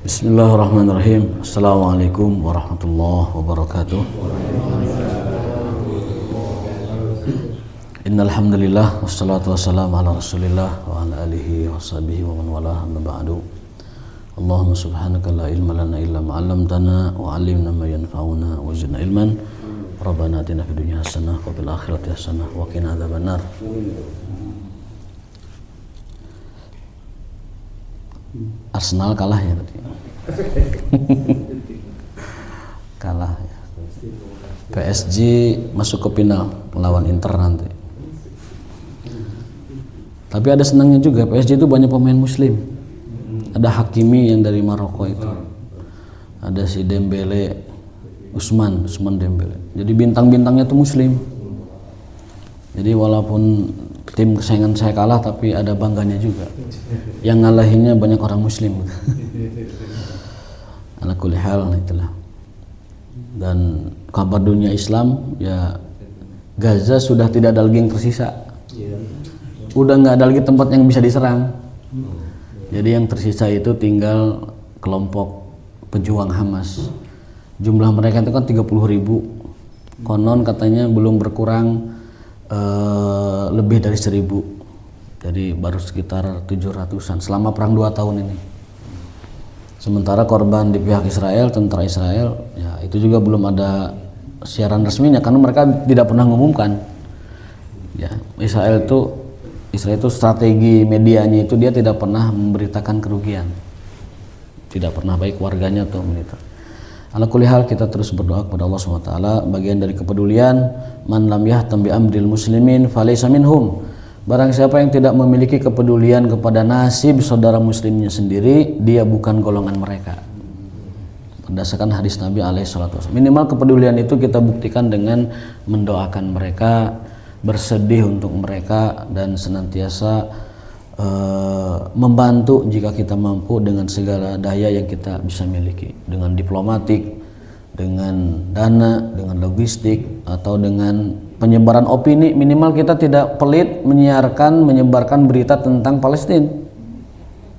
Bismillahirrahmanirrahim. Assalamualaikum warahmatullahi wabarakatuh. Innal hamdalillah wassalatu wassalamu ala Rasulillah wa ala alihi washabihi wa man walah, amma ba'du. Allahumma subhanaka la ilma lana illa ma 'allamtana wa 'allimna ma yanfa'una wa zidna ilman. Rabbana atina fid dunya hasanah wa fil akhirati hasanah wa qina adzabannar. Arsenal kalah ya tadi. Kalah ya. PSG masuk ke final melawan Inter nanti. Tapi ada senangnya juga, PSG itu banyak pemain muslim. Ada Hakimi yang dari Maroko itu. Ada si Dembele, Usman Dembele. Jadi bintang-bintangnya itu muslim. Jadi walaupun tim kesayangan saya kalah, tapi ada bangganya juga. Yang ngalahinnya banyak orang muslim. Ala kulli hal, itulah. Dan kabar dunia Islam, ya Gaza sudah tidak ada lagi yang tersisa. Udah nggak ada lagi tempat yang bisa diserang. Jadi yang tersisa itu tinggal kelompok pejuang Hamas. Jumlah mereka itu kan 30.000. Konon katanya belum berkurang lebih dari 1.000. Jadi baru sekitar 700-an selama perang 2 tahun ini. Sementara korban di pihak Israel, tentara Israel, ya itu juga belum ada siaran resminya karena mereka tidak pernah mengumumkan. Ya, Israel itu strategi medianya itu dia tidak pernah memberitakan kerugian. Tidak pernah baik warganya atau militer. Ala kulli hal, kita terus berdoa kepada Allah SWT. Bagian dari kepedulian, man lam yahtam bi amril muslimin falaysa minhum. Barang siapa yang tidak memiliki kepedulian kepada nasib saudara muslimnya sendiri, dia bukan golongan mereka. Berdasarkan hadis Nabi SAW. Minimal kepedulian itu kita buktikan dengan mendoakan mereka, bersedih untuk mereka, dan senantiasa membantu jika kita mampu dengan segala daya yang kita bisa miliki, dengan diplomatik, dengan dana, dengan logistik, atau dengan penyebaran opini. Minimal kita tidak pelit menyebarkan berita tentang Palestina,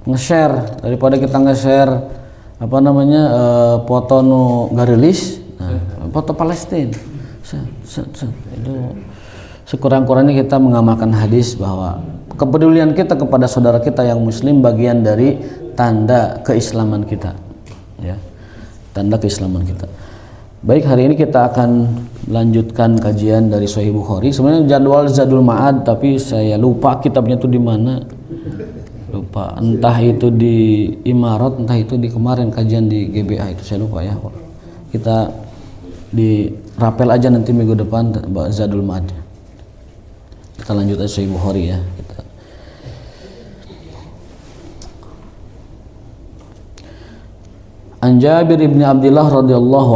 nge-share daripada kita nge-share foto nu garilis, foto Palestina. Itu sekurang-kurangnya kita mengamalkan hadis bahwa kepedulian kita kepada saudara kita yang muslim bagian dari tanda keislaman kita, ya, tanda keislaman kita. Baik, hari ini kita akan lanjutkan kajian dari Sahih Bukhari. Sebenarnya jadwal Zadul Ma'ad, tapi saya lupa kitabnya itu di mana. Lupa, entah itu di Imarat, entah itu di kemarin kajian di GBA, itu saya lupa ya. Kita di rapel aja nanti minggu depan Zadul Ma'ad. Kita lanjut aja Sahih Bukhari ya. An Jabir bin Abdullah radhiyallahu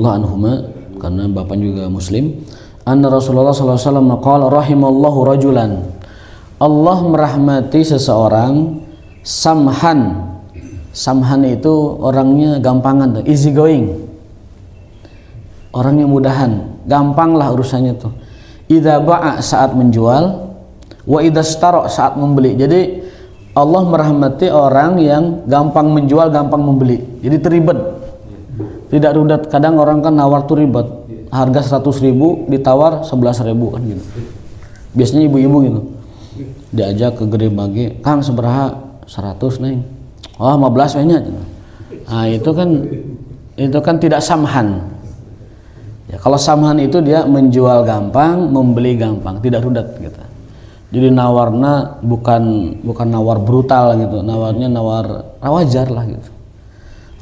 anhuma, karena bapak juga muslim, anna Rasulullah sallallahu alaihi wasallam qala rahimallahu rajulan. Allah merahmati seseorang samhan. Samhan itu orangnya gampangan, easy going. Orangnya mudahan, gampang lah urusannya tuh. Idza ba'a saat menjual, wa idza istara saat membeli. Jadi Allah merahmati orang yang gampang menjual, gampang membeli. Jadi teribet, tidak rudet. Kadang orang kan nawar tuh ribet, harga 100.000 ditawar 11.000 kan gitu. Biasanya ibu-ibu gitu, diajak ke gede bagi, Kang seberaha 100 neng, oh 15 nya. Nah itu kan tidak samhan. Ya, kalau samhan itu dia menjual gampang, membeli gampang, tidak rudet gitu. Jadi nawarnya bukan nawar brutal gitu, nawarnya nawar wajar lah gitu.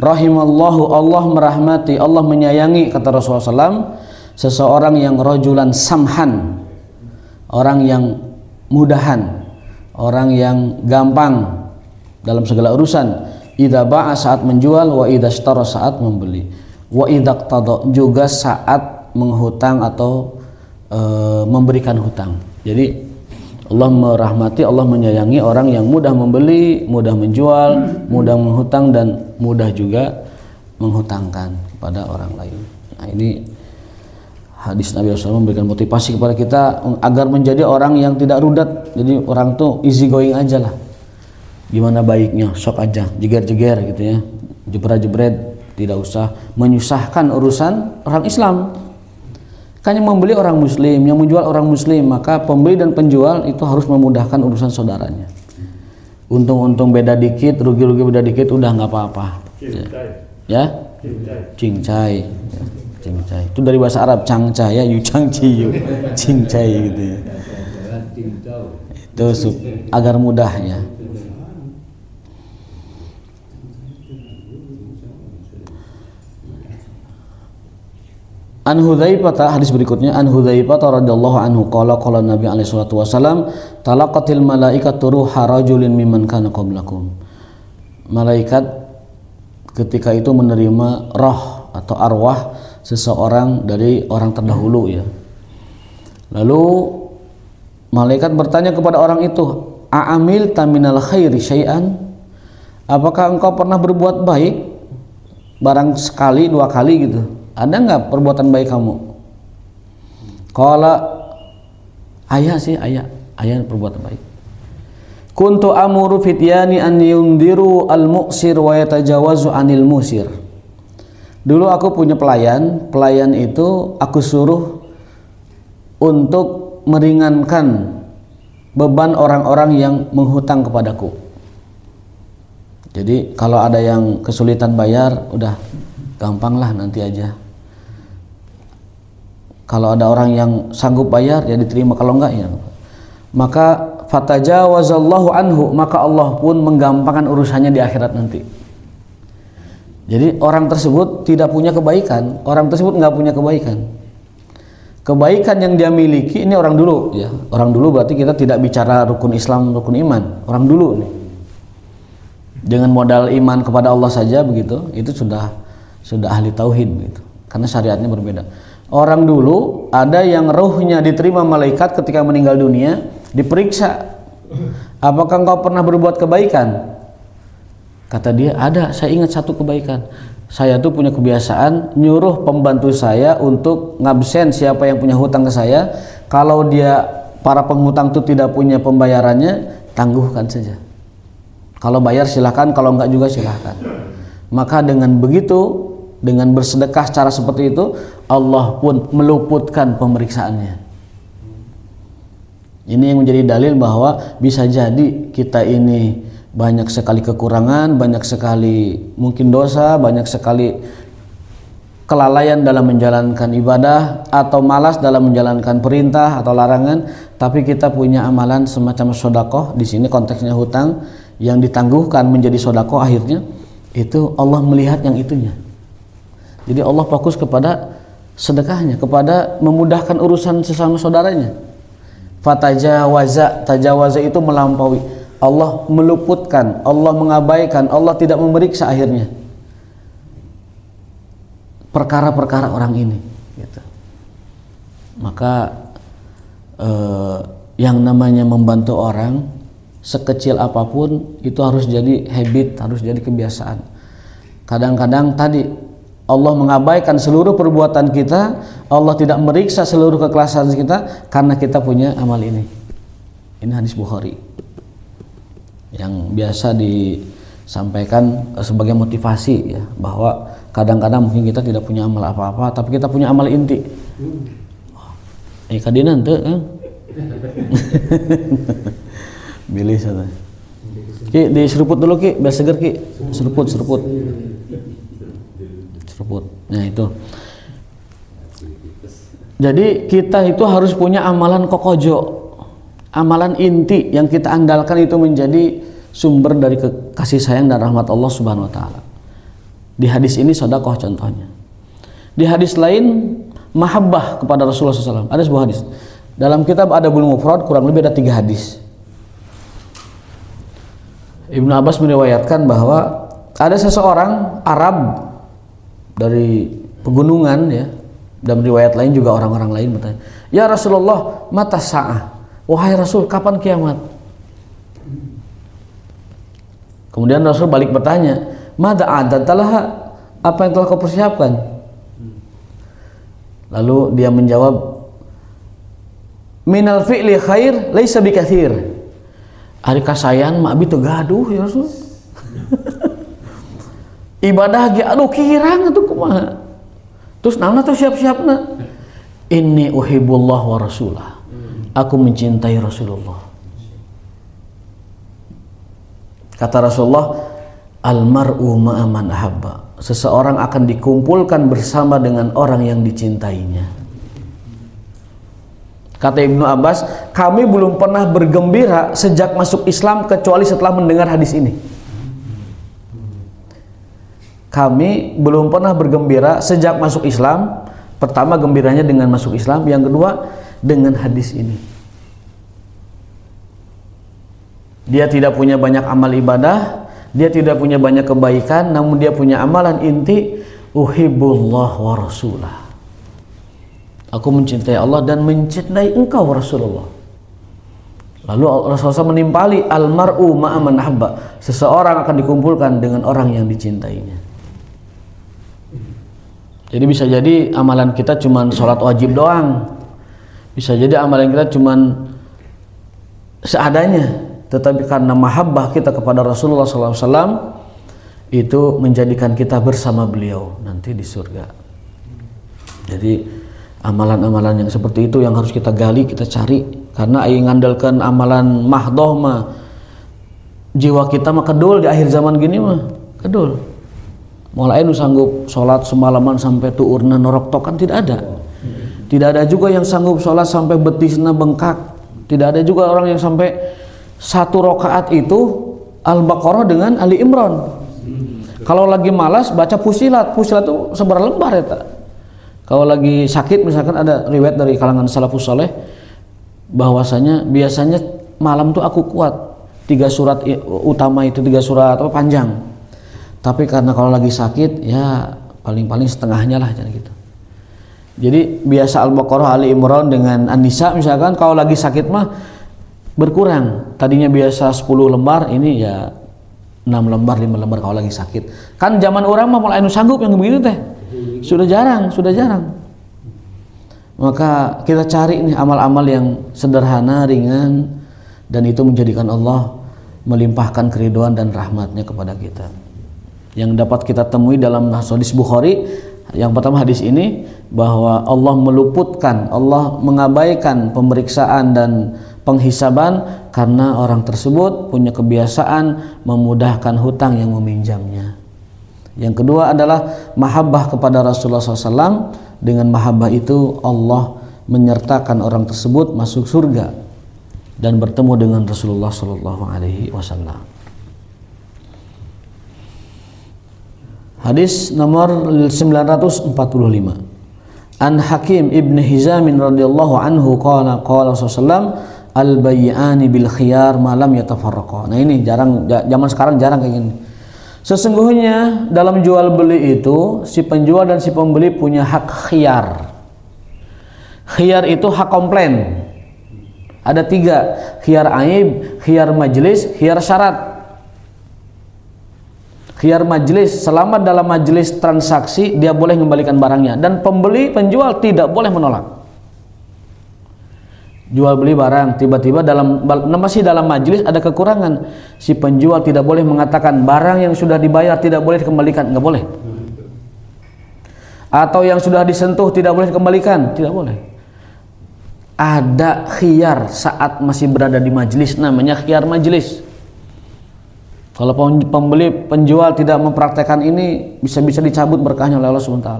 Rahimallahu, Allah merahmati, Allah menyayangi, kata Rasulullah SAW, seseorang yang rajulan samhan, orang yang mudahan, orang yang gampang dalam segala urusan. Idza ba'a saat menjual, wa idza ishtara saat membeli, wa idza iqtada juga saat menghutang atau memberikan hutang. Jadi Allah merahmati, Allah menyayangi orang yang mudah membeli, mudah menjual, mudah menghutang, dan mudah juga menghutangkan kepada orang lain. Nah, ini hadis Nabi SAW memberikan motivasi kepada kita agar menjadi orang yang tidak rudet. Jadi orang tuh easy going aja lah. Gimana baiknya, sok aja, jeger-jeger gitu ya, jebret-jebret, tidak usah menyusahkan urusan orang Islam. Kan yang membeli orang Muslim, yang menjual orang Muslim, maka pembeli dan penjual itu harus memudahkan urusan saudaranya. Untung-untung beda dikit, rugi-rugi beda dikit, udah nggak apa-apa. Ya, cincai, cincai. Itu dari bahasa Arab, cangcai ya, yu cangci yu, cincai gitu ya. Itu agar mudah ya. An Hudzaifah, hadis berikutnya, An Hudzaifah radhiyallahu anhu qala qala Nabi alaihi salatu wasallam talaqatil malaikatu ruha rajulin mimman kana qablakum. Malaikat ketika itu menerima roh atau arwah seseorang dari orang terdahulu ya. Lalu malaikat bertanya kepada orang itu, "A'amil taminal khairi syai'an?" Apakah engkau pernah berbuat baik barang sekali, dua kali gitu? Ada nggak perbuatan baik kamu? Qala, ayah sih, ayah perbuatan baik. Kuntu amuru fityani an yundiru al-mu'sir wa yatajawazu anil musir. Dulu aku punya pelayan itu aku suruh untuk meringankan beban orang-orang yang menghutang kepadaku. Jadi kalau ada yang kesulitan bayar, udah gampang lah, nanti aja. Kalau ada orang yang sanggup bayar ya diterima, kalau enggak ya. Maka fatajawazallahu anhu, maka Allah pun menggampangkan urusannya di akhirat nanti. Jadi orang tersebut tidak punya kebaikan, orang tersebut nggak punya kebaikan. Kebaikan yang dia miliki ini orang dulu ya. Orang dulu berarti kita tidak bicara rukun Islam, rukun iman. Orang dulu nih. Dengan modal iman kepada Allah saja begitu, itu sudah ahli tauhid begitu. Karena syariatnya berbeda. Orang dulu ada yang ruhnya diterima malaikat ketika meninggal dunia, diperiksa, apakah engkau pernah berbuat kebaikan? Kata dia, ada, saya ingat satu kebaikan. Saya tuh punya kebiasaan nyuruh pembantu saya untuk ngabsen siapa yang punya hutang ke saya. Kalau dia, para penghutang itu tidak punya pembayarannya, tangguhkan saja. Kalau bayar silahkan, kalau enggak juga silahkan. Maka dengan begitu, dengan bersedekah cara seperti itu, Allah pun meluputkan pemeriksaannya. Ini yang menjadi dalil bahwa bisa jadi kita ini banyak sekali kekurangan, banyak sekali mungkin dosa, banyak sekali kelalaian dalam menjalankan ibadah, atau malas dalam menjalankan perintah atau larangan, tapi kita punya amalan semacam sedekah. Di sini konteksnya hutang yang ditangguhkan menjadi sedekah, akhirnya itu Allah melihat yang itunya. Jadi Allah fokus kepada sedekahnya, kepada memudahkan urusan sesama saudaranya. Tajawaza itu melampaui. Allah meluputkan, Allah mengabaikan, Allah tidak memeriksa akhirnya perkara-perkara orang ini gitu. Maka yang namanya membantu orang sekecil apapun itu harus jadi habit, harus jadi kebiasaan. Kadang-kadang tadi Allah mengabaikan seluruh perbuatan kita, Allah tidak meriksa seluruh keikhlasan kita karena kita punya amal ini. Ini hadis Bukhari yang biasa disampaikan sebagai motivasi ya, bahwa kadang-kadang mungkin kita tidak punya amal apa-apa, tapi kita punya amal inti. Kadinan tuh bilih sana. Ki diseruput dulu Ki, biar seger Ki. Seruput. Nah itu. Jadi kita itu harus punya amalan kokojo, amalan inti yang kita andalkan, itu menjadi sumber dari kasih sayang dan rahmat Allah Subhanahu wa taala. Di hadis ini sedekah contohnya. Di hadis lain mahabbah kepada Rasulullah SAW. Ada sebuah hadis. Dalam kitab Adabul Mufrad kurang lebih ada 3 hadis. Ibnu Abbas meriwayatkan bahwa ada seseorang Arab dari pegunungan ya, dan riwayat lain juga orang-orang lain bertanya, "Ya Rasulullah, mata sa'ah?" Wahai Rasul, kapan kiamat? Kemudian Rasul balik bertanya, "Mada a'dadtalaha?" Apa yang telah kau persiapkan? Lalu dia menjawab, "Minal fi'li khair laisa bikatsir." Ari kasayan mah abi teu gaduh ya Rasul. Ibadah ge aduh kirang atuh kumaha. Terus naonna tuh siap-siapna. Inni uhibbullah wa rasulah. Aku mencintai Rasulullah. Kata Rasulullah, almar'u ma'a man ahabba. Seseorang akan dikumpulkan bersama dengan orang yang dicintainya. Kata Ibnu Abbas, kami belum pernah bergembira sejak masuk Islam kecuali setelah mendengar hadis ini. Kami belum pernah bergembira sejak masuk Islam. Pertama gembiranya dengan masuk Islam, yang kedua dengan hadis ini. Dia tidak punya banyak amal ibadah, dia tidak punya banyak kebaikan, namun dia punya amalan inti, uhibbullah wa rasulah. Aku mencintai Allah dan mencintai engkau Rasulullah. Lalu Rasulullah menimpali almar'u ma'a man ahabba. Seseorang akan dikumpulkan dengan orang yang dicintainya. Jadi bisa jadi amalan kita cuman sholat wajib doang. Bisa jadi amalan kita cuman seadanya. Tetapi karena mahabbah kita kepada Rasulullah SAW, itu menjadikan kita bersama beliau nanti di surga. Jadi amalan-amalan yang seperti itu yang harus kita gali, kita cari. Karena ingin ngandalkan amalan mahdoh mah, jiwa kita mah kedul di akhir zaman gini mah kedul. Mulai nu sanggup sholat semalaman sampai tuurna norok tokan tidak ada. Tidak ada juga yang sanggup sholat sampai betisna bengkak. Tidak ada juga orang yang sampai satu rakaat itu Al-Baqarah dengan Ali Imran. Kalau lagi malas baca Fusilat. Fusilat itu seberapa lembar ya tak? Kalau lagi sakit, misalkan ada riwayat dari kalangan salafus saleh bahwasanya biasanya malam tuh aku kuat 3 surat utama itu 3 surat apa panjang. Tapi karena kalau lagi sakit ya paling-paling setengahnya lah jadi gitu. Jadi biasa Al-Baqarah, Ali Imran dengan An-Nisa misalkan, kalau lagi sakit mah berkurang. Tadinya biasa 10 lembar, ini ya 6 lembar, 5 lembar kalau lagi sakit. Kan zaman orang mah mulai anu sanggup yang begitu teh. Sudah jarang. Maka kita cari nih amal-amal yang sederhana, ringan, dan itu menjadikan Allah melimpahkan keridhaan dan rahmatnya kepada kita. Yang dapat kita temui dalam hadis Bukhari, yang pertama hadis ini, bahwa Allah meluputkan, Allah mengabaikan pemeriksaan dan penghisaban karena orang tersebut punya kebiasaan memudahkan hutang yang meminjamnya. Yang kedua adalah mahabbah kepada Rasulullah SAW. Dengan mahabbah itu Allah menyertakan orang tersebut masuk surga dan bertemu dengan Rasulullah SAW. Hadis nomor 945. An Hakim ibn Hizam radhiyallahu anhu qala Rasulullah al-bayyani bil khiyar ma lam yatafarraqa. Nah ini jarang, zaman sekarang jarang kayak gini. Sesungguhnya dalam jual beli itu si penjual dan si pembeli punya hak khiyar. Khiyar itu hak komplain. Ada 3, khiyar aib, khiyar majlis, khiyar syarat. Khiyar majlis, selama dalam majlis transaksi dia boleh mengembalikan barangnya, dan pembeli penjual tidak boleh menolak. Jual beli barang, tiba-tiba masih dalam majlis ada kekurangan, si penjual tidak boleh mengatakan barang yang sudah dibayar tidak boleh dikembalikan, nggak boleh. Atau yang sudah disentuh tidak boleh dikembalikan, tidak boleh. Ada khiyar saat masih berada di majlis, namanya khiyar majlis. Kalau penjual tidak mempraktekkan ini, bisa-bisa dicabut berkahnya oleh Allah SWT.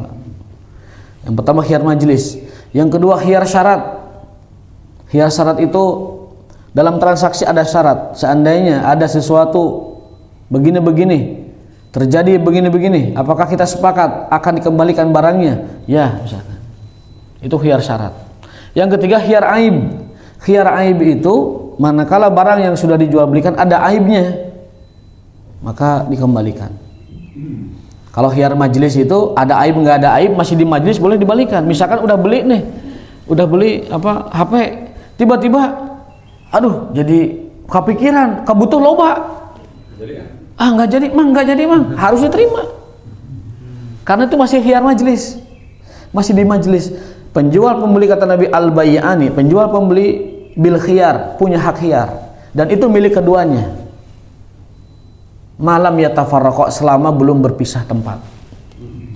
Yang pertama khiyar majlis, yang kedua khiyar syarat. Khiyar syarat itu dalam transaksi ada syarat. Seandainya ada sesuatu begini-begini, terjadi begini-begini, apakah kita sepakat akan dikembalikan barangnya? Ya, misalkan. Itu khiyar syarat. Yang ketiga khiyar aib. Khiyar aib itu manakala barang yang sudah dijual belikan ada aibnya, maka dikembalikan. Kalau khiyar majlis itu ada aib nggak ada aib, masih di majlis boleh dibalikan. Misalkan udah beli nih, udah beli apa HP, tiba-tiba aduh jadi kepikiran kebutuh loba, nggak jadi mang, harus diterima karena itu masih khiyar majlis, masih di majlis. Penjual pembeli, kata Nabi, al-bayyani, penjual pembeli bil khiyar, punya hak khiyar. dan itu milik keduanya. Malam yatafarraqa, selama belum berpisah tempat,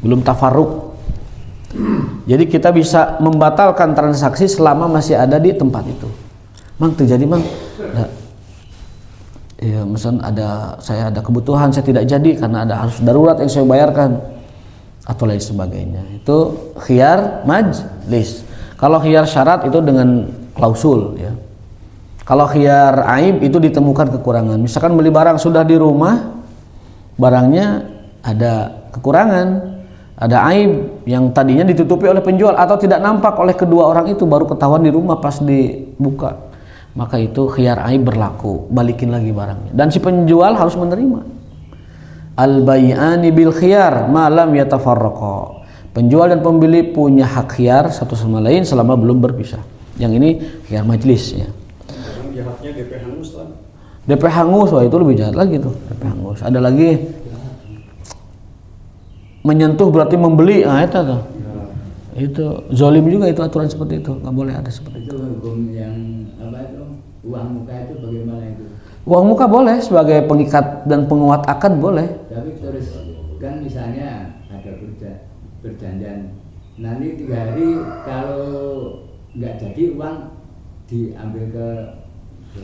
belum tafarruq. Jadi kita bisa membatalkan transaksi selama masih ada di tempat itu. Mang terjadi mang, ya misalnya saya ada kebutuhan, saya tidak jadi karena ada harus darurat yang saya bayarkan atau lain sebagainya. Itu khiyar majlis. Kalau khiyar syarat itu dengan klausul ya. Kalau khiyar aib itu ditemukan kekurangan. Misalkan beli barang sudah di rumah, barangnya ada kekurangan, ada aib yang tadinya ditutupi oleh penjual atau tidak nampak oleh kedua orang itu, baru ketahuan di rumah pas dibuka. Maka itu khiyar aib berlaku, balikin lagi barangnya. Dan si penjual harus menerima. Al-bai'ani bil khiyar ma lam yatafarraqa. Penjual dan pembeli punya hak khiyar satu sama lain selama belum berpisah. Yang ini khiyar majlis ya. Jahatnya DP hangus lah. DP hangus, wah itu lebih jahat lagi tuh. DP hangus. Ada lagi menyentuh berarti membeli, nah itu tuh. Itu zalim juga, itu aturan seperti itu, nggak boleh ada seperti itu. Hukum yang apa itu, uang muka itu bagaimana itu? Uang muka boleh sebagai pengikat dan penguat akad boleh. Tapi terus kan misalnya ada perjanjian, nanti 3 hari kalau nggak jadi uang diambil ke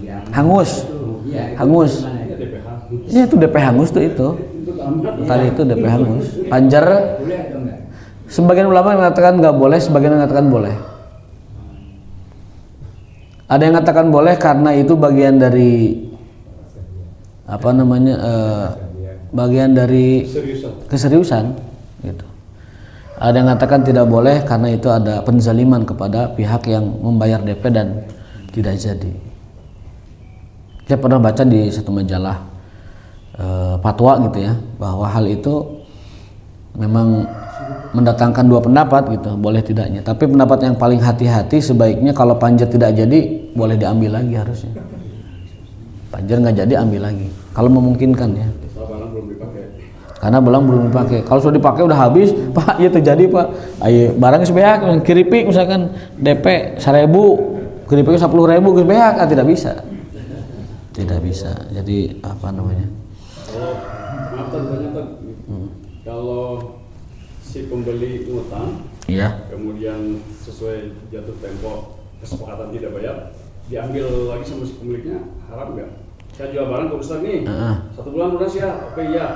yang hangus, ya, hangus. Ini itu DP hangus tuh itu. Tadi itu DP hangus. Panjar. Boleh atau enggak? Sebagian ulama mengatakan nggak boleh, sebagian mengatakan boleh. Ada yang mengatakan boleh karena itu bagian dari apa namanya, bagian dari keseriusan, gitu. Ada yang mengatakan tidak boleh karena itu ada penzaliman kepada pihak yang membayar DP dan tidak jadi. Saya pernah baca di satu majalah fatwa gitu ya, bahwa hal itu memang mendatangkan dua pendapat gitu, boleh tidaknya. Tapi pendapat yang paling hati-hati sebaiknya kalau panjer tidak jadi boleh diambil lagi harusnya. Panjer nggak jadi ambil lagi kalau memungkinkan ya. Karena belum dipakai. Kalau sudah dipakai udah habis, Pak, ya terjadi Pak. Ayo barang sebeak, kiripik misalkan DP 1.000, kiripik 10.000 sebeak, tidak bisa. Tidak bisa. Jadi apa namanya? Kalau si pembeli ngutang, iya, kemudian sesuai jatuh tempo kesepakatan tidak bayar, diambil lagi sama si pemiliknya, haram nggak? Saya jual barang ke Ustaz nih, 1 bulan lunas ya, oke iya.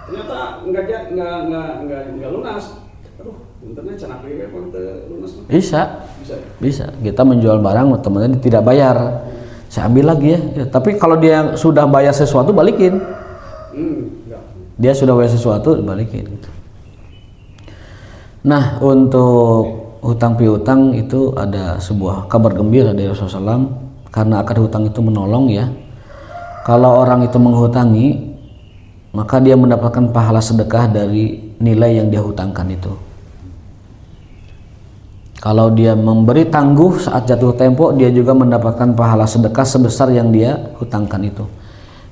Ternyata nggak lunas. Aduh, bentarnya canak lagi lunas. Bisa. Kita menjual barang, temannya tidak bayar, saya ambil lagi ya. Tapi kalau dia sudah bayar sesuatu balikin. Dia sudah bayar sesuatu balikin. Gitu. Nah, untuk hutang piutang itu ada sebuah kabar gembira dari Rasulullah SAW, karena akad hutang itu menolong ya. Kalau orang itu menghutangi, maka dia mendapatkan pahala sedekah dari nilai yang dia hutangkan itu. Kalau dia memberi tangguh saat jatuh tempo, dia juga mendapatkan pahala sedekah sebesar yang dia hutangkan itu.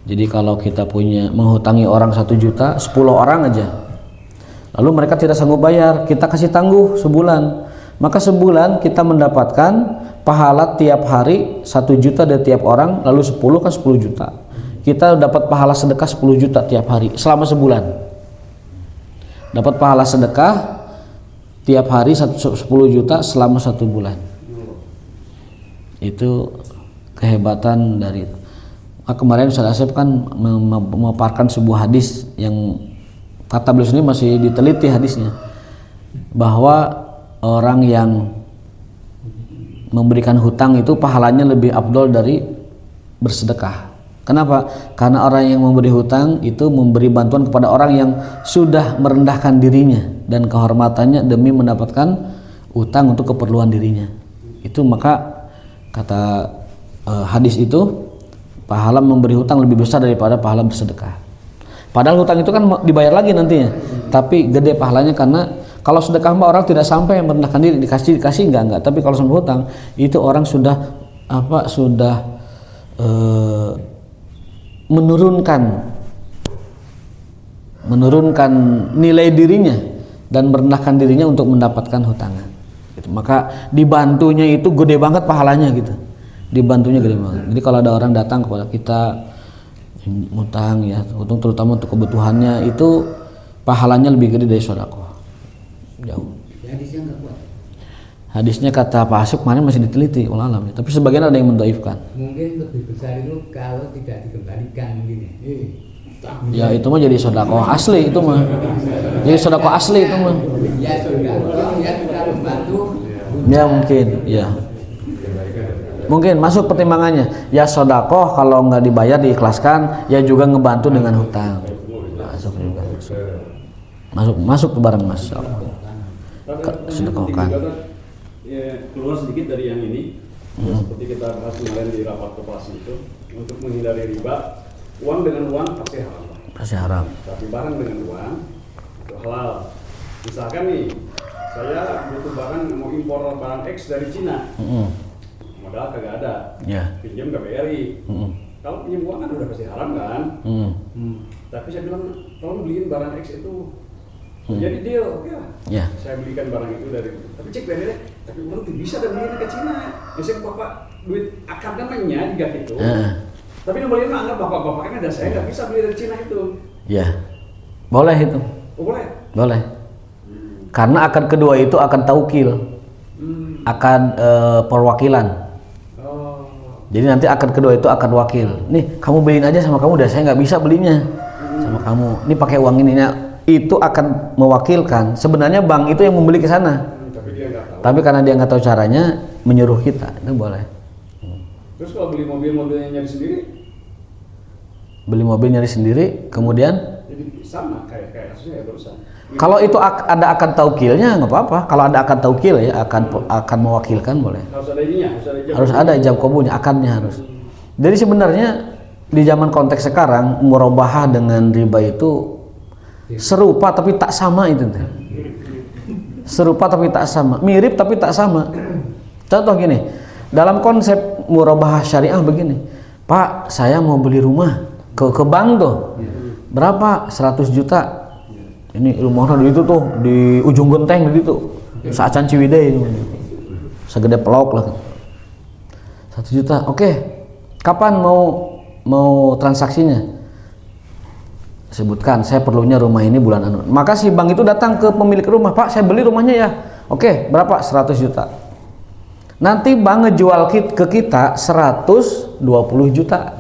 Jadi kalau kita punya menghutangi orang 1 juta, 10 orang aja, lalu mereka tidak sanggup bayar, kita kasih tangguh sebulan, maka sebulan kita mendapatkan pahala tiap hari 1 juta dari tiap orang, lalu 10 kan 10 juta. Kita dapat pahala sedekah 10 juta tiap hari selama sebulan. Dapat pahala sedekah tiap hari 10 juta selama 1 bulan. Itu kehebatan dari itu. Kemarin Ustaz Asep kan memaparkan sebuah hadis yang kata beliau sendiri masih diteliti hadisnya, bahwa orang yang memberikan hutang itu pahalanya lebih afdol dari bersedekah. Kenapa? Karena orang yang memberi hutang itu memberi bantuan kepada orang yang sudah merendahkan dirinya dan kehormatannya demi mendapatkan hutang untuk keperluan dirinya. Itu maka kata hadis itu, pahala memberi hutang lebih besar daripada pahala bersedekah. Padahal hutang itu kan dibayar lagi nantinya, tapi gede pahalanya karena kalau sedekah orang tidak sampai merendahkan diri, dikasih enggak. Tapi kalau sama hutang itu orang sudah menurunkan nilai dirinya dan merendahkan dirinya untuk mendapatkan hutangan. Gitu. Maka dibantunya itu gede banget pahalanya gitu. dibantunya gede banget. Jadi kalau ada orang datang kepada kita ngutang ya, terutama untuk kebutuhannya, itu pahalanya lebih gede dari sedekah. Jauh. Hadisnya nggak kuat. Hadisnya kata Pak Asif kemarin masih diteliti wallah alam, tapi sebagian ada yang mendoifkan. Mungkin lebih besar itu kalau tidak dikembalikan gini. Ya itu mah jadi sedekah asli itu mah. Jadi sedekah asli itu mah. Ya sudah. Ya kita membantu. Ya mungkin, ya. Mungkin masuk pertimbangannya. Ya sedekah kalau nggak dibayar diikhlaskan, ya juga ngebantu dengan hutang. Masuk juga. Masuk ke barang Mas. Sedekahkan. Ya, keluar sedikit dari yang ini. Ya, seperti kita bahas kemarin di rapat koperasi itu, untuk menghindari riba, uang dengan uang pasti haram. Pasti haram. Tapi barang dengan uang itu halal. Misalkan nih, saya butuh barang, mau impor barang X dari Cina, modal kagak ada, pinjam gak BRI. Kalau pinjam uang kan udah pasti haram kan. Tapi saya bilang, tolong beliin barang X itu. Jadi deal, oke lah. Saya belikan barang itu dari, tapi cek BRI deh. Tapi uang tuh bisa dan beliin ke Cina. Biasanya bapak duit akad namanya juga gitu. Tapi yang beliin anggap bapak-bapaknya ada, saya nggak bisa beli dari Cina itu. Ya, boleh itu. Oh, boleh. Boleh. Karena akad kedua itu akan taukil, akan perwakilan. Jadi nanti akad kedua itu akan wakil. Nih kamu beliin aja sama kamu, udah saya nggak bisa belinya sama kamu. Ini pakai uang ini. Itu akan mewakilkan. Sebenarnya bank itu yang membeli ke sana. Tapi dia nggak tahu. Tapi karena dia nggak tahu caranya, menyuruh kita. Itu boleh. Terus kalau beli mobilnya nyari sendiri? Beli mobil nyari sendiri, kemudian? Jadi sama kayak kasusnya ya barusan. Kalau itu ada akad taukilnya nggak apa-apa. Kalau ada akad taukil ya akan mewakilkan boleh. Harus ada ininya, harus ada ijab qabulnya, akadnya harus. Jadi sebenarnya di zaman konteks sekarang murabahah dengan riba itu serupa tapi tak sama itu. Serupa tapi tak sama, mirip tapi tak sama. Contoh gini, dalam konsep murabahah syariah begini, Pak, saya mau beli rumah ke bank tuh, berapa? 100 juta. Ini rumahnya di itu tuh, di ujung genteng di itu, Saacan Ciwidey itu, segede pelok lah. 1 juta, oke. Kapan mau transaksinya? Sebutkan, saya perlunya rumah ini bulan anu. Maka si bank itu datang ke pemilik rumah, Pak, saya beli rumahnya ya. Oke, berapa? 100 juta. Nanti bank ngejual ke kita 120 juta.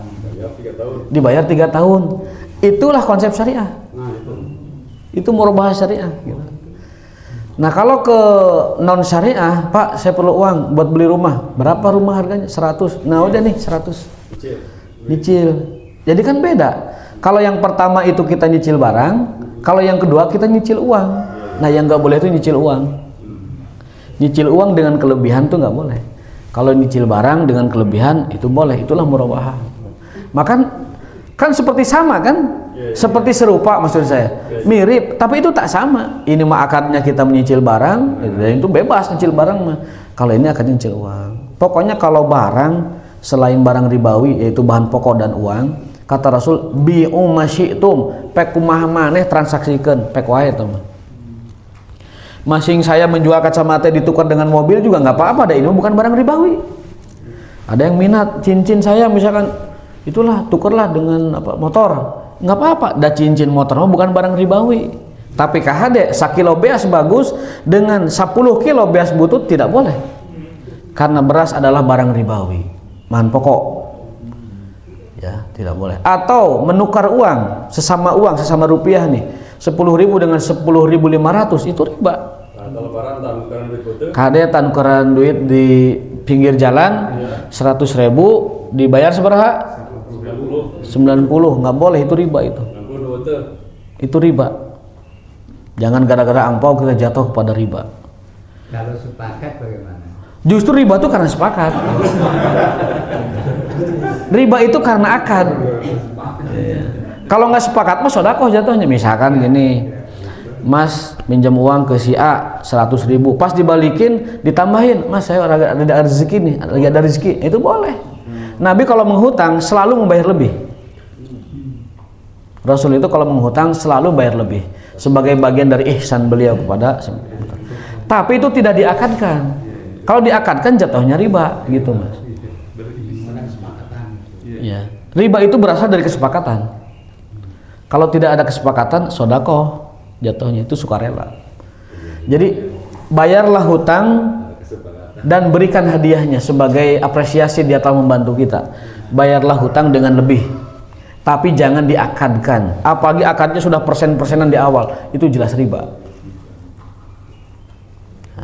Dibayar 3 tahun. Itulah konsep syariah. Itu murabahah syariah. Nah kalau ke non syariah, Pak, saya perlu uang buat beli rumah. Berapa rumah harganya? 100. Nah udah nih 100. Nyicil. Jadi kan beda. Kalau yang pertama itu kita nyicil barang, kalau yang kedua kita nyicil uang. Nah yang nggak boleh itu nyicil uang. Nyicil uang dengan kelebihan tuh nggak boleh. Kalau nyicil barang dengan kelebihan itu boleh. Itulah murabahah. Maka kan seperti sama kan? Seperti serupa maksud saya. Mirip, tapi itu tak sama. Ini mah akadnya kita menyicil barang, dan itu bebas nyicil barang mah. Kalau ini akadnya nyicil uang. Pokoknya kalau barang selain barang ribawi yaitu bahan pokok dan uang, kata Rasul bi'u masyi'tum, pek kumaha maneh transaksikeun, pek wae eta mah. Masing saya menjual kacamata ditukar dengan mobil juga nggak apa-apa, ini bukan barang ribawi. Ada yang minat cincin saya misalkan, itulah tukerlah dengan motor, nggak apa-apa. Da cincin motor mah bukan barang ribawi. Tapi KHD sakilo beas bagus dengan 10 kilo beas butut tidak boleh, karena beras adalah barang ribawi, bahan pokok. Ya, tidak boleh. Atau menukar uang, sesama rupiah nih, 10.000 dengan 10.500 itu riba. Kade tanukaran duit di pinggir jalan 100.000 dibayar seberapa? 90, nggak boleh, itu riba itu. Itu riba. Jangan gara-gara angpau kita jatuh kepada riba. Kalau sepakat bagaimana? Justru riba itu karena sepakat. Riba itu karena akad. Kalau nggak sepakat mah sedekah jatuhnya. Misalkan gini, Mas minjam uang ke si A 100.000, pas dibalikin ditambahin, Mas saya ada rezeki nih, lagi ada rezeki, itu boleh. Nabi kalau menghutang selalu membayar lebih. Rasul itu kalau menghutang selalu bayar lebih sebagai bagian dari ihsan beliau kepada. Tapi itu tidak diakadkan. Kalau diakadkan jatuhnya riba gitu, Mas. Ya. Riba itu berasal dari kesepakatan. Kalau tidak ada kesepakatan, sodakoh jatuhnya itu sukarela. Jadi bayarlah hutang dan berikan hadiahnya sebagai apresiasi dia telah membantu kita. Bayarlah hutang dengan lebih, tapi jangan diakadkan. Apalagi akadnya sudah persen-persenan di awal, itu jelas riba.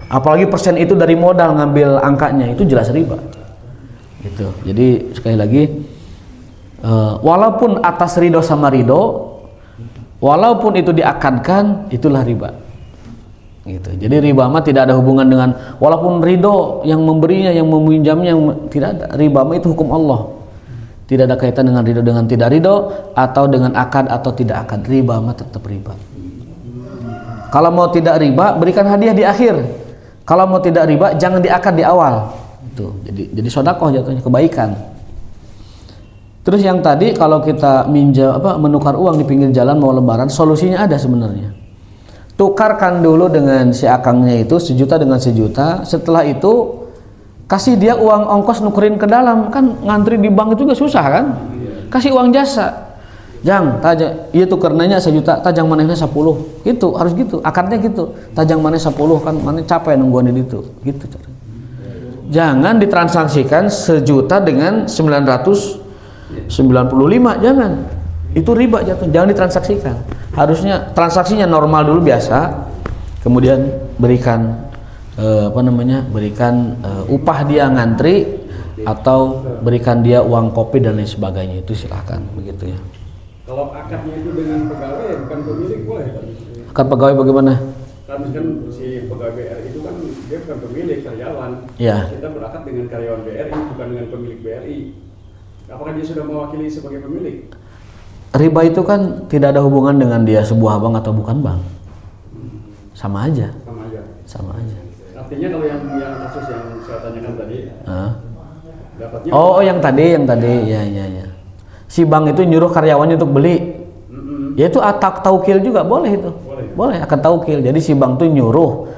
Apalagi persen itu dari modal ngambil angkanya, itu jelas riba. Gitu. Jadi sekali lagi, walaupun atas ridho sama ridho, walaupun itu diakadkan, itulah riba. Gitu. Jadi riba mah tidak ada hubungan dengan walaupun ridho yang memberinya, yang meminjamnya, tidak ada. Riba mah itu hukum Allah. Tidak ada kaitan dengan ridho dengan tidak ridho, atau dengan akad atau tidak akad. Riba mah tetap riba. Kalau mau tidak riba, berikan hadiah di akhir. Kalau mau tidak riba, jangan diakad di awal. Itu. Jadi sedekah jatuhnya, kebaikan. Terus yang tadi kalau kita menukar uang di pinggir jalan mau lebaran, solusinya ada sebenarnya. Tukarkan dulu dengan si akangnya itu 1 juta dengan 1 juta. Setelah itu kasih dia uang ongkos nukerin ke dalam, kan ngantri di bank itu juga susah kan? Kasih uang jasa. Jang, tajang, iya tukarnanya 1 juta, tajang manehna 10. Gitu, harus gitu. Akadnya gitu. Tajang maneh 10 kan maneh capek nungguan di itu. Gitu cara. Jangan ditransaksikan 1 juta dengan 995, jangan. Itu riba jatuh. Jangan ditransaksikan. Harusnya transaksinya normal dulu biasa. Kemudian berikan berikan upah dia ngantri atau berikan dia uang kopi dan lain sebagainya, itu silahkan begitu ya. Kalau akadnya itu dengan pegawai bukan pemilik boleh kan? Akad pegawai bagaimana? Kan si pegawai BRI itu kan dia bukan pemilik, karyawan. Ya. Kita berakad dengan karyawan BRI bukan dengan pemilik BRI. Apakah dia sudah mewakili sebagai pemilik? Riba itu kan tidak ada hubungan dengan dia sebuah bank atau bukan bank. Sama aja. Sama aja. Sama aja. Artinya kalau yang kasus yang saya tanyakan tadi, dapatnya. Oh, yang tadi, ya. Si bank itu nyuruh karyawannya untuk beli, ya itu atak taukil juga boleh itu, boleh akan taukil. Jadi si bank itu nyuruh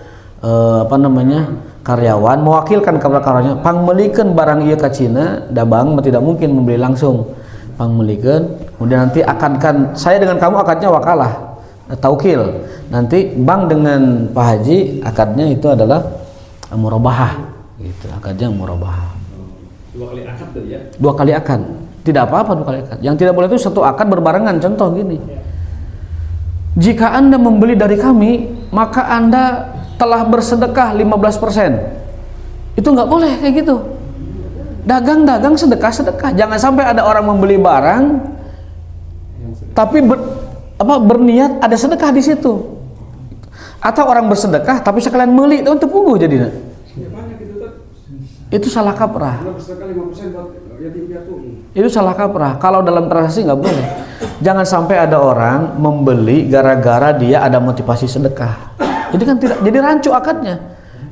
karyawan mewakilkan kepada karyawannya, pangmelikeun barang ieu ka Cina, da bank tidak mungkin membeli langsung, pangmelikeun, kemudian nanti akadkan, saya dengan kamu akadnya wakalah, taukil. Nanti bank dengan Pak Haji akadnya itu adalah murabahah, gitu, akadnya murabahah. 2 kali akad tadi ya? 2 kali akad. Tidak apa-apa 2 kali akad. Yang tidak boleh itu 1 akad berbarengan. Contoh gini. Jika Anda membeli dari kami, maka Anda telah bersedekah 15%. Itu nggak boleh kayak gitu. Dagang sedekah. Jangan sampai ada orang membeli barang tapi berniat ada sedekah di situ. Atau orang bersedekah tapi sekalian meuli itu tepuguh jadinya. Itu salah kaprah. Itu salah kaprah. Kalau dalam transaksi nggak boleh. Jangan sampai ada orang membeli gara-gara dia ada motivasi sedekah. Jadi kan tidak, jadi rancu akadnya.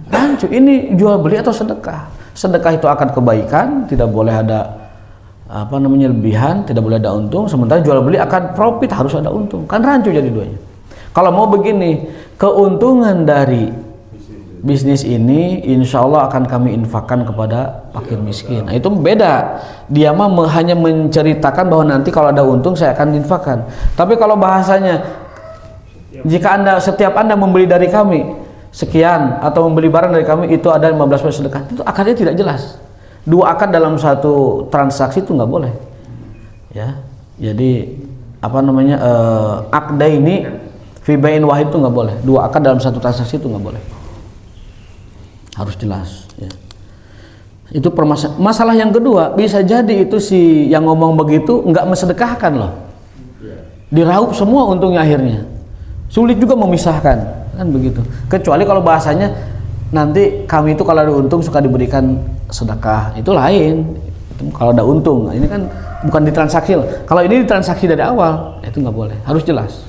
Rancu. Ini jual beli atau sedekah? Sedekah itu akad kebaikan, tidak boleh ada lebihan, tidak boleh ada untung. Sementara jual beli akad profit, harus ada untung. Kan rancu jadi duanya. Kalau mau begini, keuntungan dari bisnis ini insya Allah akan kami infakkan kepada fakir miskin. Nah, itu beda. Dia mah hanya menceritakan bahwa nanti kalau ada untung saya akan infakkan. Tapi kalau bahasanya, jika setiap anda membeli dari kami sekian atau membeli barang dari kami itu ada 15% sedekah, itu akadnya tidak jelas. 2 akad dalam 1 transaksi itu nggak boleh. Ya, jadi akda ini fi bain wahid itu nggak boleh. 2 akad dalam 1 transaksi itu nggak boleh. Harus jelas ya. Itu masalah yang kedua, bisa jadi itu si yang ngomong begitu nggak mensedekahkan loh, diraup semua untungnya, akhirnya sulit juga memisahkan, kan begitu. Kecuali kalau bahasanya nanti kami itu kalau ada untung suka diberikan sedekah, itu lain. Itu kalau ada untung. Nah, ini kan bukan ditransaksi. Kalau ini ditransaksi dari awal, itu nggak boleh, harus jelas.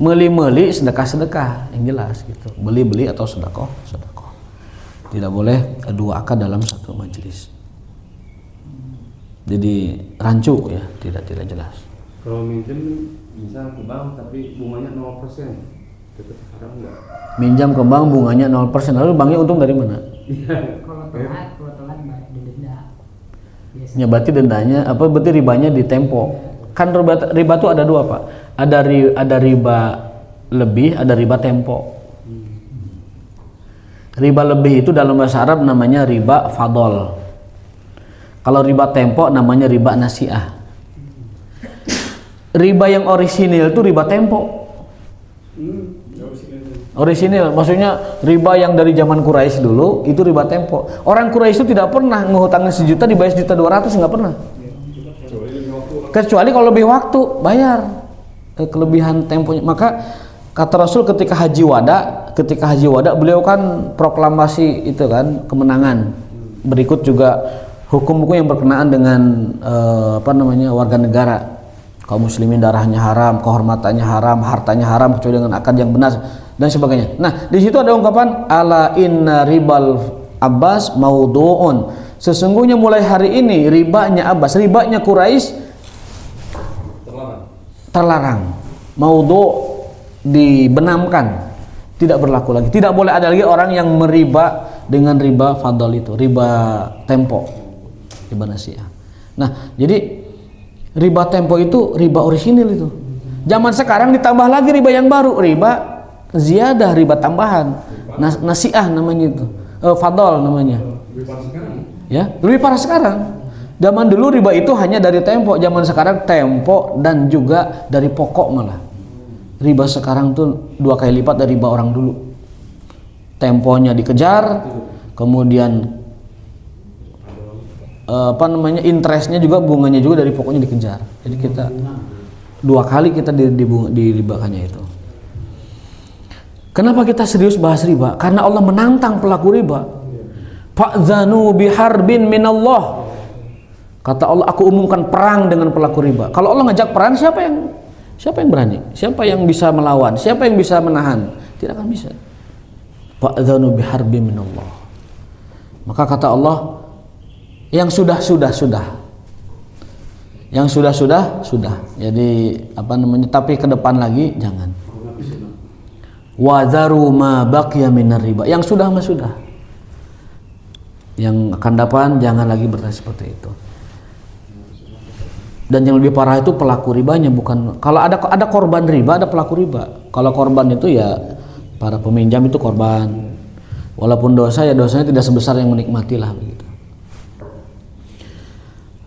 Meli-meli sedekah yang jelas gitu, beli atau sedekah. Tidak boleh 2 akad dalam 1 majelis. Jadi rancu ya, tidak jelas. Kalau minjem misal ke bank tapi bunganya 0%, tetap haram enggak? Minjam ke bank bunganya 0%, lalu banknya untung dari mana? Kalau telat didenda. Ya berarti dendanya apa? Berarti ribanya di tempo. Kan riba itu ada dua, Pak. Ada riba lebih, ada riba tempo. Riba lebih itu dalam bahasa Arab namanya riba fadol. Kalau riba tempo namanya riba nasiah. Riba yang orisinil itu riba tempo. Orisinil maksudnya riba yang dari zaman Quraisy dulu itu riba tempo. Orang Quraisy itu tidak pernah ngehutangin 1 juta dibayar 1.200.000, nggak pernah. Kecuali kalau lebih waktu bayar kelebihan temponya. Maka kata Rasul ketika haji wada beliau kan proklamasi itu kan kemenangan. Berikut juga hukum-hukum yang berkenaan dengan warga negara. Kaum muslimin darahnya haram, kehormatannya haram, hartanya haram kecuali dengan akad yang benar dan sebagainya. Nah, di situ ada ungkapan ala inna ribal Abbas maudu'un. Sesungguhnya mulai hari ini ribanya Abbas, ribanya Quraisy terlarang. Maudhu' dibenamkan, tidak berlaku lagi. Tidak boleh ada lagi orang yang meriba dengan riba fadl itu, riba tempo, riba nasiah. Nah, jadi riba tempo itu riba orisinil itu. Zaman sekarang ditambah lagi riba yang baru, riba ziyadah, riba tambahan. Nasiah namanya itu. Fadl namanya. Ya, lebih parah sekarang. Zaman dulu riba itu hanya dari tempo, zaman sekarang tempo dan juga dari pokok malah. Riba sekarang tuh 2 kali lipat dari riba orang dulu. Temponya dikejar, kemudian interestnya juga, bunganya juga dari pokoknya dikejar. Jadi kita 2 kali kita diribakannya itu. Kenapa kita serius bahas riba? Karena Allah menantang pelaku riba. Fa'dzanu biharbin minallah. Kata Allah, aku umumkan perang dengan pelaku riba. Kalau Allah ngajak perang, siapa yang berani? Siapa yang bisa melawan? Siapa yang bisa menahan? Tidak akan bisa. Fa'dzanu biharbin minallah. Maka kata Allah, yang sudah. Yang sudah. Jadi tapi ke depan lagi jangan. Wa dzaru ma baqiya minar riba. Yang sudah mah sudah. Yang akan depan jangan lagi bertanya seperti itu. Dan yang lebih parah itu pelaku ribanya, bukan kalau ada korban riba, ada pelaku riba. Kalau korban itu ya para peminjam itu korban. Walaupun dosa ya dosanya tidak sebesar yang menikmatilah begitu.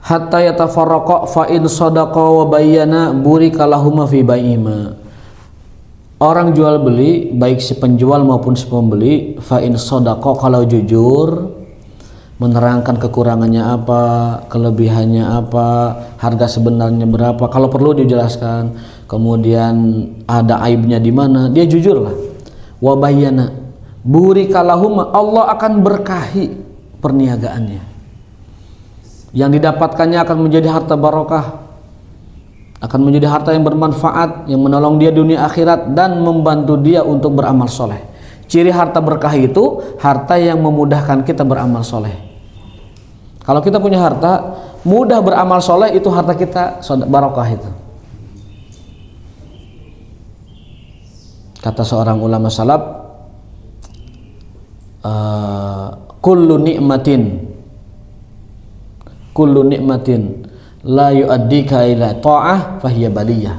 Hatta yatafarraqa fa in sadaqa wa bayyana burika lahum fi bai'ima. Orang jual beli baik si penjual maupun si pembeli fa in sadaqa, kalau jujur menerangkan kekurangannya apa, kelebihannya apa, harga sebenarnya berapa, kalau perlu dijelaskan, kemudian ada aibnya di mana, dia jujurlah. Wa bayyana burika lahum, Allah akan berkahi perniagaannya. Yang didapatkannya akan menjadi harta barokah, akan menjadi harta yang bermanfaat, yang menolong dia dunia akhirat dan membantu dia untuk beramal soleh. Ciri harta berkah itu harta yang memudahkan kita beramal soleh. Kalau kita punya harta mudah beramal soleh, itu harta kita barokah itu. Kata seorang ulama salaf, kullu nikmatin la yu'addika ila ta'ah fahiya baliyah.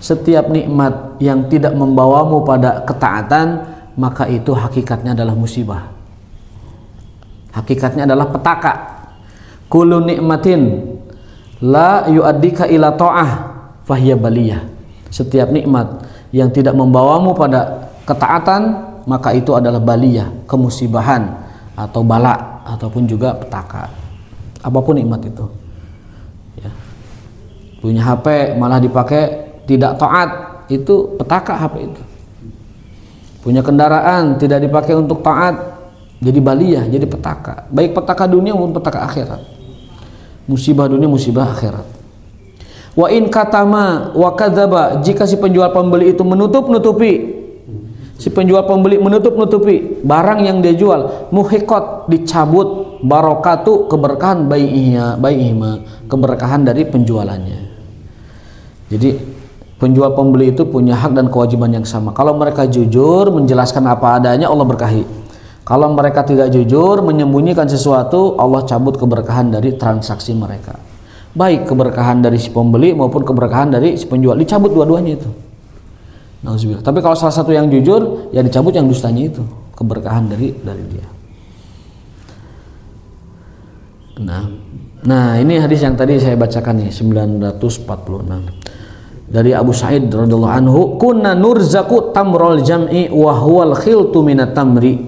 Setiap nikmat yang tidak membawamu pada ketaatan, maka itu hakikatnya adalah musibah. Hakikatnya adalah petaka. Kullu nikmatin la yu'addika ila ta'ah fahiya baliyah. Setiap nikmat yang tidak membawamu pada ketaatan, maka itu adalah baliyah, kemusibahan atau bala ataupun juga petaka. Apapun nikmat itu. Ya. Punya HP malah dipakai tidak taat, itu petaka HP itu. Punya kendaraan tidak dipakai untuk taat, jadi baliyah, jadi petaka. Baik petaka dunia maupun petaka akhirat. Musibah dunia, musibah akhirat. Wa in katama wa kadzaba, jika si penjual pembeli itu menutup-nutupi, si penjual pembeli menutup-nutupi barang yang dia jual, muhiqat, dicabut barokatu, keberkahan bai'ihima, keberkahan dari penjualannya. Jadi penjual pembeli itu punya hak dan kewajiban yang sama. Kalau mereka jujur menjelaskan apa adanya, Allah berkahi. Kalau mereka tidak jujur, menyembunyikan sesuatu, Allah cabut keberkahan dari transaksi mereka. Baik keberkahan dari si pembeli maupun keberkahan dari si penjual, dicabut dua-duanya itu. Nauzubillah. Tapi kalau salah satu yang jujur, ya dicabut yang dustanya itu, keberkahan dari dia. Nah, ini hadis yang tadi saya bacakan nih 946. Dari Abu Sa'id radhiyallahu anhu, kunna nurzaku tamrul jam'i wa huwal khiltu minat tamri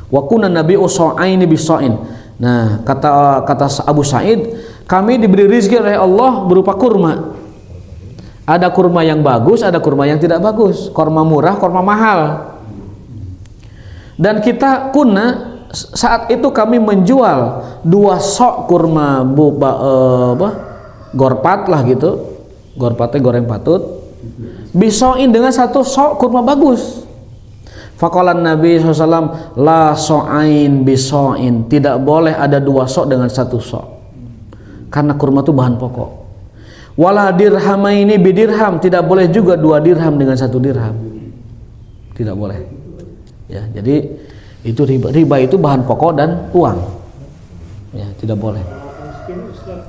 wa kunna nabi'u sa'aini bisa'in. Nah, kata Abu Sa'id, kami diberi rezeki oleh Allah berupa kurma. Ada kurma yang bagus, ada kurma yang tidak bagus, kurma murah, kurma mahal. Dan kita saat itu kami menjual 2 sok kurma gorpat lah gitu. Gorpatnya goreng patut, bisoin dengan 1 sok kurma bagus. Faqalan Nabi SAW, la so'ain bisoin, tidak boleh ada 2 sok dengan 1 sok, karena kurma itu bahan pokok. Wala dirhamaini bidirham, tidak boleh juga 2 dirham dengan 1 dirham, tidak boleh. Ya, jadi itu riba itu bahan pokok dan uang. Ya, tidak boleh.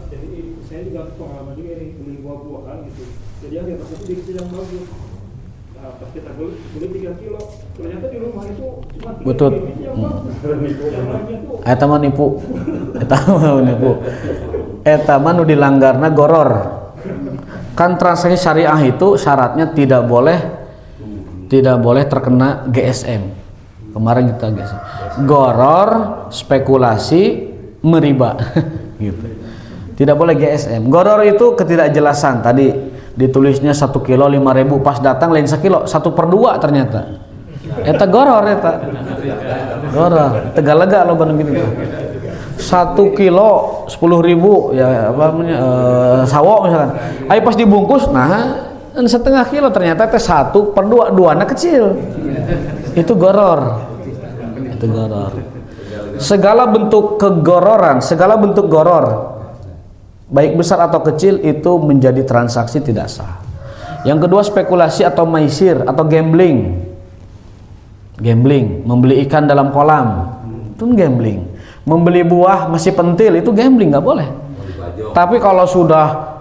Jadi saya juga pengalaman juga nih beli buah-buahan gitu. Jadi yang di atas itu dikasih yang bagus. Nah, pas kita beli 3 kilo, ternyata di rumah itu cuma 3 Betul. biji yang bagus. Yang lainnya tuh Eta mah nipu. Eta mah nu dilanggarna goror. Kan transaksi syariah itu syaratnya tidak boleh terkena GSM. Kemarin kita GSM. Goror, spekulasi, meriba. Gitu. Tidak boleh GSM. Goror itu ketidakjelasan. Tadi ditulisnya 1 kilo 5.000, pas datang lain 1 kilo 1/2 ternyata. Eta goror eta. Goror. Tegalega lo bener gitu. 1 kilo 10.000 ya apa namanya sawo misalkan. Ayo pas dibungkus, nah 1/2 kilo ternyata teh 1/2, duana kecil. Itu goror. Itu goror. Segala bentuk kegororan, segala bentuk goror, baik besar atau kecil, itu menjadi transaksi tidak sah. Yang kedua, spekulasi atau maisir atau gambling. Gambling, membeli ikan dalam kolam, itu gambling. Membeli buah masih pentil, itu gambling, nggak boleh. Tapi kalau sudah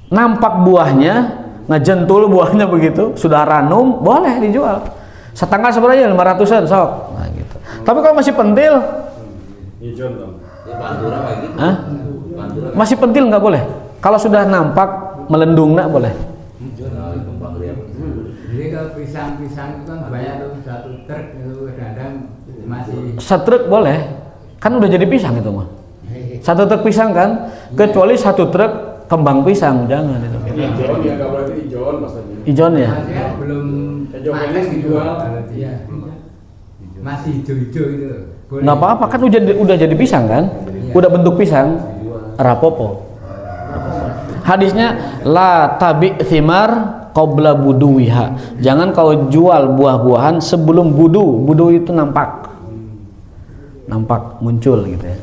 nampak buahnya, ngejentul buahnya begitu, sudah ranum, boleh dijual. Setengah sebenarnya 500-an sok. Nah, gitu. Tapi kalau masih pentil, masih pentil nggak boleh. Kalau sudah nampak melendung nggak boleh. Jadi kalau pisang-pisang itu kan banyak tuh 1 truk itu kadang masih. 1 truk boleh, kan udah jadi pisang itu mah. 1 truk pisang kan, kecuali 1 truk kembang pisang, jangan itu. Ijon ya, nggak boleh itu ijon maksudnya. Ijon ya. Belum Hijau dijual. Iya. Masih hijau-hijau itu. Nggak apa-apa, kan udah jadi pisang kan, udah bentuk pisang, rapopo. Hadisnya la tabi thimar qabla buduwiha. Jangan kau jual buah-buahan sebelum budu. Budu itu nampak muncul gitu ya.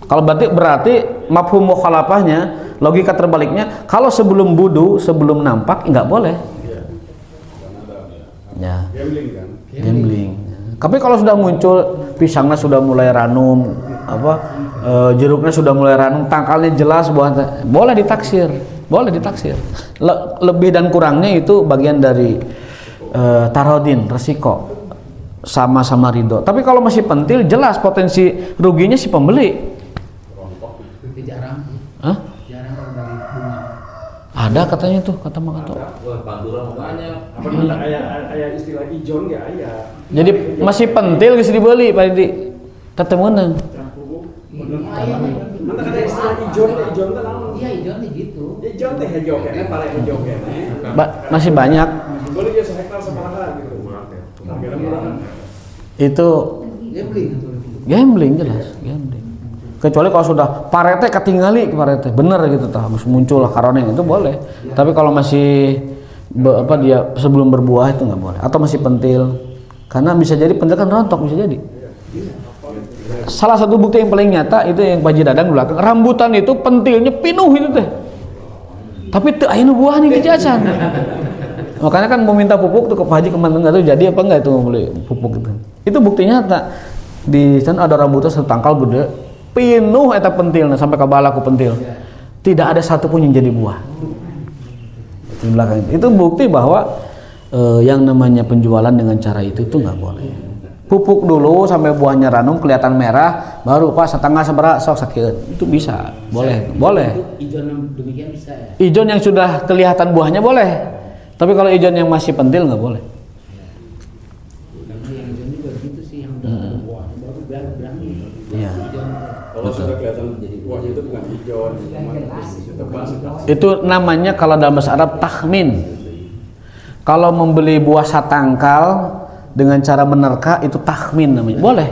Kalau berarti mafhum mukhalafahnya, logika terbaliknya, kalau sebelum budu, sebelum nampak nggak boleh. Ya. Gambling kan. Gambling. Tapi kalau sudah muncul, pisangnya sudah mulai ranum, jeruknya sudah mulai ranum, tangkalnya jelas, buah, boleh ditaksir, lebih dan kurangnya itu bagian dari tarodin, resiko, sama-sama ridho. Tapi kalau masih pentil, jelas potensi ruginya si pembeli. Jarang. Hah? Jarang kalau dari bunga. Ada katanya tuh, kata Makato. Apa namanya ayah istilah ijon nggak ayah. Jadi masih pentil bisa dibeli, Pak Didi. Tetep menang. Mana ada istilah ijon kan naon? Iya, ijon gitu. Ijon teh hijau kene, pare hijau kene. Masih banyak. Boleh dia 1 hektar sabaraha gitu. Harganya murah kan. Itu gambling jelas, gambling. Kecuali kalau sudah parete ketinggali parete, bener gitu tah, harus muncul karoneng itu boleh. Tapi kalau masih dia sebelum berbuah itu nggak boleh. Atau masih pentil, karena bisa jadi pentil kan rontok, bisa jadi. Salah satu bukti yang paling nyata itu yang Pak Haji Dadang belakang, rambutan itu pentilnya penuh itu teh. Tapi teu aya nu buah nih kejacan. Makanya kan mau minta pupuk tuh ke Pak Haji kemana nggak tahu jadi apa nggak itu mau beli pupuk itu. Itu buktinya tak di sana ada rambutan satu tangkal gede, penuh eta pentilna sampai ke balaku pentil. Tidak ada satupun yang jadi buah. Di belakang itu bukti bahwa yang namanya penjualan dengan cara itu tuh nggak boleh. Pupuk dulu sampai buahnya ranum kelihatan merah, baru pas setengah seberat sok sakit. Itu bisa, boleh, boleh. Ijon demikian bisa ya. Ijon yang sudah kelihatan buahnya boleh, tapi kalau ijon yang masih pentil nggak boleh. Karena yang ijon juga gitu sih, yang udah ada buahnya baru berani. Iya. Kalau sudah kelihatan buahnya itu bukan hijau, tebas. Itu namanya kalau dalam bahasa Arab tahmin. Kalau membeli buah satangkal dengan cara menerka itu tahmin namanya. Boleh.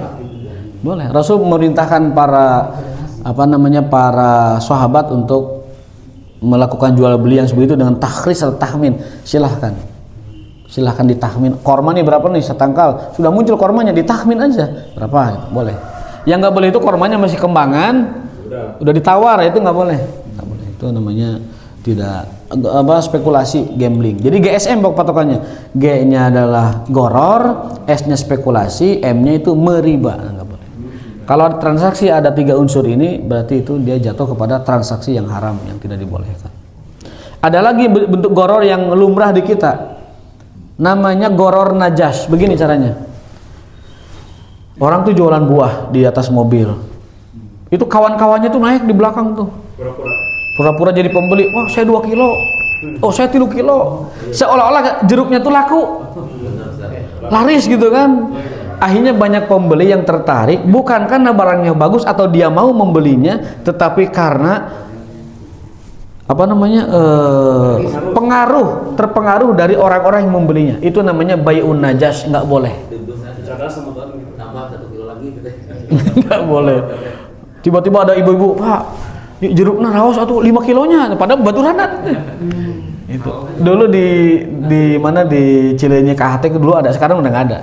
Boleh. Rasul memerintahkan para para sahabat untuk melakukan jual beli yang seperti itu dengan takhris atau tahmin. Silahkan. Silahkan ditahmin. Korma nih berapa nih setangkal? Sudah muncul kormanya, ditahmin aja. Berapa? Boleh. Yang nggak boleh itu kormanya masih kembangan. Udah ditawar, itu nggak boleh. Nggak boleh. Itu namanya tidak spekulasi gambling. Jadi GSM patokannya. G-nya adalah goror, S-nya spekulasi, M-nya itu meriba. Nggak boleh. Kalau transaksi ada 3 unsur ini, berarti itu dia jatuh kepada transaksi yang haram yang tidak dibolehkan. Ada lagi bentuk goror yang lumrah di kita. Namanya goror najas. Begini caranya. Orang tuh jualan buah di atas mobil. Itu kawan-kawannya tuh naik di belakang tuh. Pura-pura jadi pembeli. Wah, saya 2 kilo. Oh, saya 3 kilo. Seolah-olah jeruknya tuh laku. Laris gitu kan. Akhirnya banyak pembeli yang tertarik bukan karena barangnya bagus atau dia mau membelinya, tetapi karena terpengaruh dari orang-orang yang membelinya. Itu namanya bai'un najas, nggak boleh. Nggak boleh. Tiba-tiba ada ibu-ibu, Pak, jeruknya raos atau 5 kilonya, padahal baturanat. Itu dulu di mana di Cileunyi KHT dulu ada, sekarang udah nggak ada.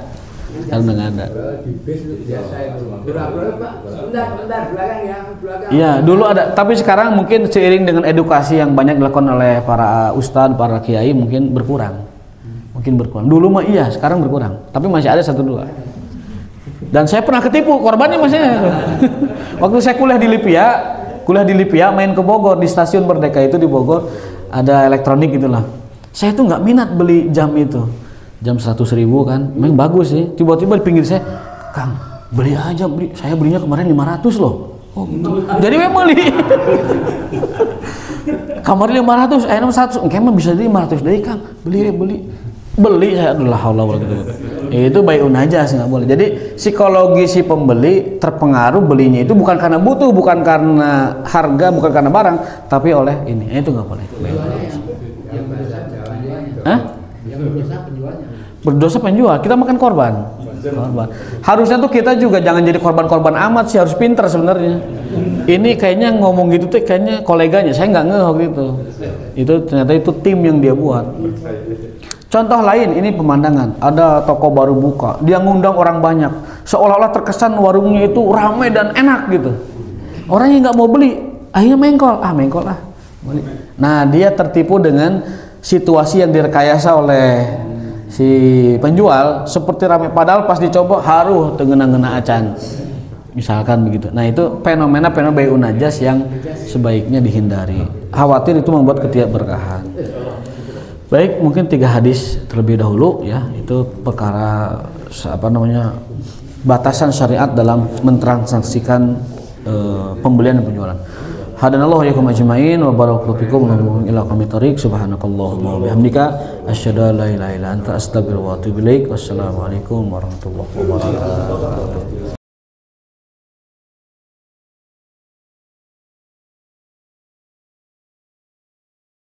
Sekarang udah nggak ada. Di bis itu biasa itu. Pak, sebentar, belakang ya, belakang. Iya, dulu ada, tapi sekarang mungkin seiring dengan edukasi yang banyak dilakukan oleh para ustadz, para kiai mungkin berkurang. Mungkin berkurang. Dulu mah iya, sekarang berkurang. Tapi masih ada 1-2. Dan saya pernah ketipu, korbannya masih ada. Waktu saya kuliah di Lipia, main ke Bogor, di stasiun Merdeka itu di Bogor ada elektronik itulah. Saya tuh nggak minat beli jam itu, jam 100.000 kan, memang bagus sih. Tiba-tiba di pinggir saya, Kang, beli aja, saya belinya kemarin 500 loh. Oh, gitu. Jadi memang beli. Kemarin 500, ayam 100, kayaknya bisa jadi 500 dari Kang, beli saya adalah Allah gitu. Itu bai'un najas, nggak boleh. Jadi psikologi si pembeli terpengaruh belinya itu bukan karena butuh, bukan karena harga, bukan karena barang, tapi oleh ini. Itu nggak boleh. Yang berdosa jalannya. Hah? Yang berdosa penjualnya. Berdosa penjual, kita makan korban. Harusnya tuh kita juga jangan jadi korban-korban amat sih, harus pintar sebenarnya. Ini kayaknya ngomong gitu tuh kayaknya koleganya, saya nggak ngeh gitu. Itu ternyata itu tim yang dia buat. Contoh lain, ini pemandangan, ada toko baru buka, dia ngundang orang banyak, seolah-olah terkesan warungnya itu ramai dan enak gitu. Orang yang nggak mau beli, akhirnya mengkol ah. Nah, dia tertipu dengan situasi yang direkayasa oleh si penjual, seperti ramai, padahal pas dicoba haruh tengenang-ngena acan. Misalkan begitu. Nah, itu fenomena bai'un najas yang sebaiknya dihindari. Khawatir itu membuat ketidakberkahan. Baik, mungkin 3 hadis terlebih dahulu ya, itu perkara batasan syariat dalam mentransaksikan pembelian dan penjualan. Hadanallahu wa iyyakum ajmain wa barakallahu fikum wa ila qamit thariq subhanakallahumma wa bihamdika asyhadu an la ilaha illa anta astaghfiruka wa atubu ilaik. Wassalamualaikum warahmatullahi wabarakatuh.